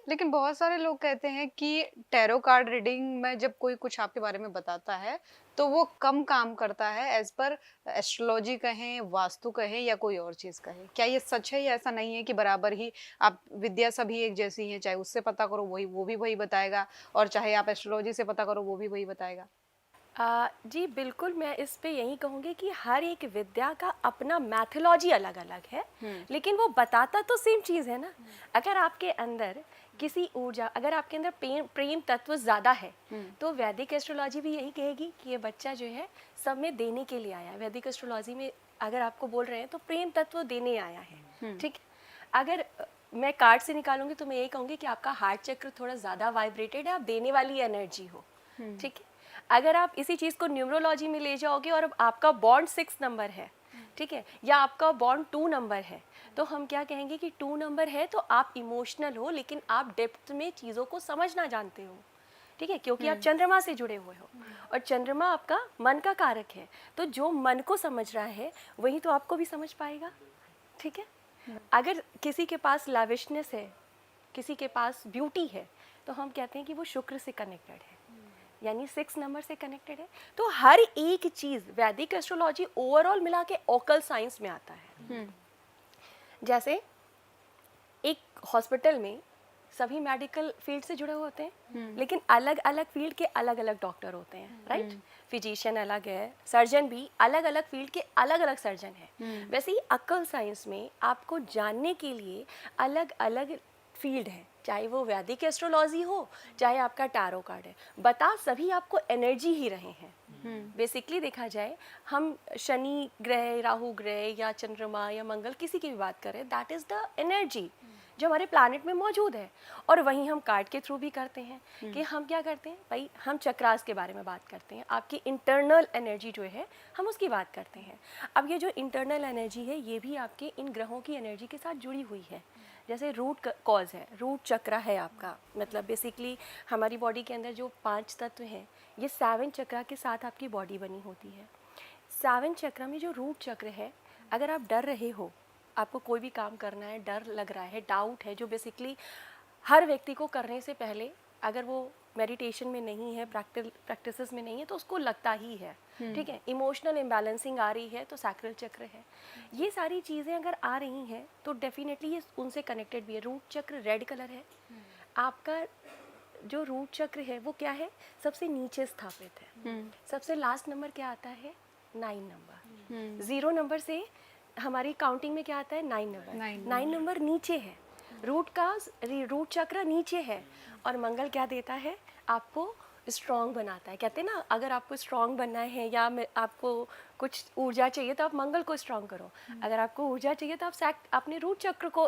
लेकिन बहुत सारे लोग कहते हैं कि टैरो कार्ड रीडिंग में जब कोई कुछ आपके बारे में बताता है, तो वो कम काम करता है एज़ पर एस्ट्रोलॉजी कहें, वास्तु कहें या कोई और चीज़ कहें। क्या ये सच है या ऐसा नहीं है कि बराबर ही आप विद्या सभी एक जैसी हैं, चाहे उससे पता करो वही वो भी वही बताएगा और चाहे आप एस्ट्रोलॉजी से पता करो वो भी वही बताएगा? जी बिल्कुल, मैं इस पे यही कहूँगी कि हर एक विद्या का अपना मैथोलॉजी अलग-अलग है, हुँ, लेकिन वो बताता तो सेम चीज़ है ना। अगर आपके अंदर किसी ऊर्जा अगर आपके अंदर प्रेम प्रेम तत्व ज़्यादा है, हुँ, तो वैदिक एस्ट्रोलॉजी भी यही कहेगी कि ये बच्चा जो है सब में देने के लिए आया है। वैदिक एस्ट्रोलॉजी में अगर आपको बोल रहे हैं तो प्रेम तत्व देने आया है, हुँ, ठीक है? अगर मैं कार्ड से निकालूँगी तो मैं यही कहूँगी कि आपका हार्ट चक्र थोड़ा ज़्यादा वाइब्रेटेड है, आप देने वाली एनर्जी हो, हुँ, ठीक है? अगर आप इसी चीज़ को न्यूमरोलॉजी में ले जाओगे और अब आपका बॉन्ड 6 नंबर है, ठीक है, या आपका बॉन्ड 2 नंबर है, तो हम क्या कहेंगे कि 2 नंबर है तो आप इमोशनल हो, लेकिन आप डेप्थ में चीज़ों को समझना जानते हो, ठीक है, क्योंकि आप हुँ, चंद्रमा से जुड़े हुए हो और चंद्रमा आपका मन का कारक है। तो जो मन को समझ रहा है वही तो आपको भी समझ पाएगा, ठीक है। हुँ, अगर किसी के पास लाविशनेस है, किसी के पास ब्यूटी है, तो हम कहते हैं कि वो शुक्र से कनेक्टेड है, यानी 6 नंबर से कनेक्टेड है। तो हर एक चीज़ वैदिक एस्ट्रोलॉजी ओवरऑल मिला के ओकल साइंस में आता है। हुँ, जैसे एक हॉस्पिटल में सभी मेडिकल फील्ड से जुड़े हुए होते हैं, हुँ, लेकिन अलग अलग फील्ड के अलग अलग डॉक्टर होते हैं, राइट। हुँ, फिजिशियन अलग है, सर्जन भी अलग अलग फील्ड के अलग अलग सर्जन है। हुँ, वैसे ही अक्ल साइंस में आपको जानने के लिए अलग अलग फील्ड है, चाहे वो वैदिक एस्ट्रोलॉजी हो, चाहे आपका टैरो कार्ड है, बता सभी आपको एनर्जी ही रहे हैं। हुँ, बेसिकली देखा जाए, हम शनि ग्रह, राहु ग्रह या चंद्रमा या मंगल किसी की भी बात करें, दैट इज़ द एनर्जी जो हमारे प्लानट में मौजूद है। और वहीं हम कार्ड के थ्रू भी करते हैं हुँ, कि हम क्या करते हैं भाई, हम चक्रास के बारे में बात करते हैं, आपकी इंटरनल एनर्जी जो है हम उसकी बात करते हैं। अब ये जो इंटरनल एनर्जी है ये भी आपके इन ग्रहों की एनर्जी के साथ जुड़ी हुई है। जैसे रूट कॉज है, रूट चक्र है आपका, मतलब बेसिकली हमारी बॉडी के अंदर जो 5 तत्व हैं, ये 7 चक्र के साथ आपकी बॉडी बनी होती है। 7 चक्र में जो रूट चक्र है, अगर आप डर रहे हो, आपको कोई भी काम करना है, डर लग रहा है, डाउट है, जो बेसिकली हर व्यक्ति को करने से पहले, अगर वो मेडिटेशन में नहीं है, प्रैक्टिसेस में नहीं है, तो उसको लगता ही है, हुँ, ठीक है। इमोशनल इम्बैलेंसिंग आ रही है तो सैक्रल चक्र है। ये सारी चीज़ें अगर आ रही हैं तो डेफिनेटली ये उनसे कनेक्टेड भी है। रूट चक्र रेड कलर है आपका। जो रूट चक्र है वो क्या है, सबसे नीचे स्थापित है। हुँ, सबसे लास्ट नंबर क्या आता है, 9 नंबर। हुँ, 0 नंबर से हमारी काउंटिंग में क्या आता है, 9 नंबर। 9 9 नंबर। नंबर नीचे है, रूट का रूट चक्र नीचे है। और मंगल क्या देता है आपको, स्ट्रांग बनाता है। कहते हैं ना, अगर आपको स्ट्रांग बनना है या आपको कुछ ऊर्जा चाहिए तो आप मंगल को स्ट्रांग करो, अगर आपको ऊर्जा चाहिए तो आप अपने रूट चक्र को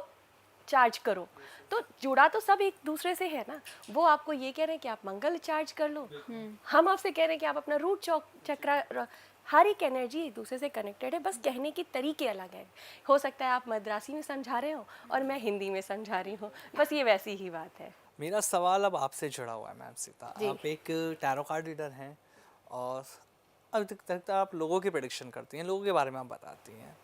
चार्ज करो। तो जुड़ा तो सब एक दूसरे से है ना। वो आपको ये कह रहे हैं कि आप मंगल चार्ज कर लो, हुँ, हम आपसे कह रहे हैं कि आप अपना रूट चक्र। हर एक एनर्जी एक दूसरे से कनेक्टेड है, बस कहने के तरीके अलग है। हो सकता है आप मद्रासी में समझा रहे हो और मैं हिंदी में समझा रही हूँ, बस ये वैसी ही बात है। मेरा सवाल अब आपसे जुड़ा हुआ है मैम सीता। जी आप एक टैरो कार्ड रीडर हैं और अभी तक आप लोगों की प्रेडिक्शन करती हैं, लोगों के बारे में आप बताती हैं।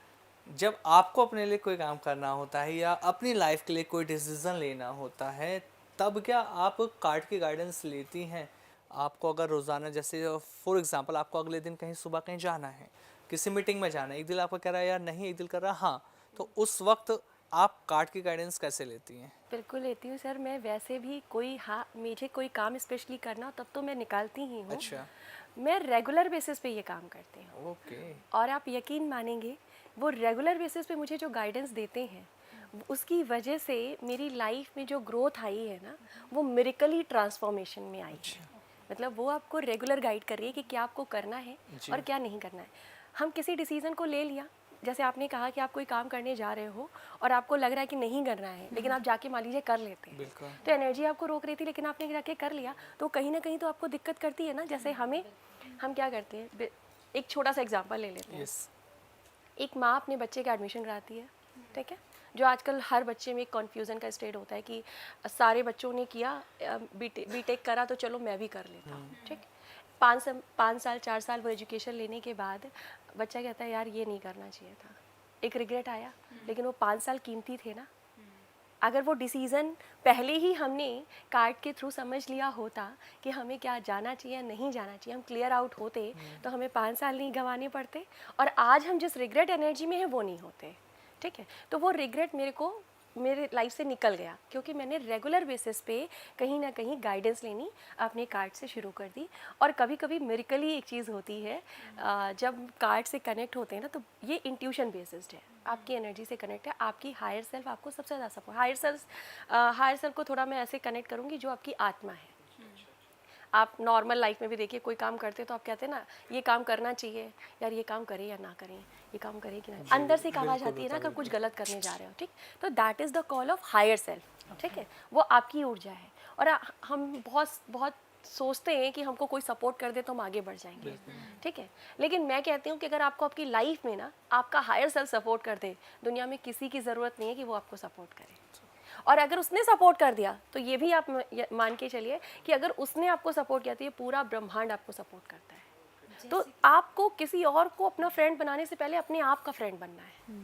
जब आपको अपने लिए कोई काम करना होता है या अपनी लाइफ के लिए कोई डिसीजन लेना होता है, तब क्या आप कार्ड की गाइडेंस लेती हैं? आपको अगर रोज़ाना जैसे फॉर एग्जांपल आपको अगले दिन कहीं सुबह कहीं जाना है, किसी मीटिंग में जाना है, एक दिल आपको कह रहा है यार नहीं, एक दिल कर रहा है हाँ, तो उस वक्त आप कार्ड की गाइडेंस कैसे लेती हैं? बिल्कुल लेती हूँ सर। मैं वैसे भी कोई, हाँ, मुझे कोई काम स्पेशली करना हो तब तो मैं निकालती ही हूँ। अच्छा। मैं रेगुलर बेसिस पे ये काम करती हूँ। ओके। और आप यकीन मानेंगे, वो रेगुलर बेसिस पे मुझे जो गाइडेंस देते हैं, उसकी वजह से मेरी लाइफ में जो ग्रोथ आई है ना, वो मिरेकली ट्रांसफॉर्मेशन में आई है। अच्छा। मतलब वो आपको रेगुलर गाइड कर रही है कि क्या आपको करना है और जी। क्या नहीं करना है। हम किसी डिसीज़न को ले लिया, जैसे आपने कहा कि आप कोई काम करने जा रहे हो और आपको लग रहा है कि नहीं करना है, लेकिन आप जाके मान लीजिए कर लेते हैं, बिल्कुल। तो एनर्जी आपको रोक रही थी लेकिन आपने जाके कर लिया, तो कहीं ना कहीं तो आपको दिक्कत करती है ना। जैसे हम क्या करते हैं, एक छोटा सा एग्जांपल ले लेते हैं। यस। एक माँ अपने बच्चे का एडमिशन कराती है, ठीक है। जो आजकल हर बच्चे में एक कन्फ्यूज़न का स्टेट होता है कि सारे बच्चों ने किया, बीटेक करा तो चलो मैं भी कर लेता हूँ, ठीक। 5 साल 4 साल वो एजुकेशन लेने के बाद बच्चा कहता है यार ये नहीं करना चाहिए था, एक रिग्रेट आया। लेकिन वो 5 साल कीमती थे ना, अगर वो डिसीज़न पहले ही हमने कार्ड के थ्रू समझ लिया होता कि हमें क्या जाना चाहिए या नहीं जाना चाहिए, हम क्लियर आउट होते तो हमें 5 साल नहीं गंवाने पड़ते और आज हम जिस रिग्रेट एनर्जी में हैं वो नहीं होते। ठीक है, तो वो रिग्रेट मेरे लाइफ से निकल गया क्योंकि मैंने रेगुलर बेसिस पे कहीं ना कहीं गाइडेंस लेनी अपने कार्ड से शुरू कर दी। और कभी कभी मिरेकली एक चीज़ होती है, जब कार्ड से कनेक्ट होते हैं ना, तो ये इंट्यूशन बेसिस्ड है, आपकी एनर्जी से कनेक्ट है, आपकी हायर सेल्फ आपको सबसे ज़्यादा सपोर्ट। हायर सेल्फ को थोड़ा मैं ऐसे कनेक्ट करूँगी, जो आपकी आत्मा है। आप नॉर्मल लाइफ में भी देखिए, कोई काम करते तो आप कहते हैं ना ये काम करना चाहिए, यार ये काम करें या ना करें, ये काम करें कि ना, अंदर से एक आवाज़ आती है ना, अगर कुछ गलत करने जा रहे हो। ठीक, तो that is the call of higher self. ठीक है, वो आपकी ऊर्जा है। और हम बहुत बहुत सोचते हैं कि हमको कोई सपोर्ट कर दे तो हम आगे बढ़ जाएंगे। ठीक है, लेकिन मैं कहती हूँ कि अगर आपको आपकी लाइफ में ना आपका हायर सेल्फ सपोर्ट कर दे, दुनिया में किसी की ज़रूरत नहीं है कि वो आपको सपोर्ट करे। और अगर उसने सपोर्ट कर दिया तो ये भी आप मान के चलिए कि अगर उसने आपको सपोर्ट किया तो ये पूरा ब्रह्मांड आपको सपोर्ट करता है। तो आपको किसी और को अपना फ्रेंड बनाने से पहले अपने आप का फ्रेंड बनना है।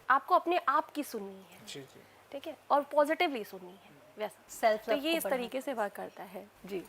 आपको अपने आप की सुननी है। ठीक है, और पॉजिटिवली सुननी है। वैसा सेल्फ तो ये इस तरीके से वर्क करता है जी।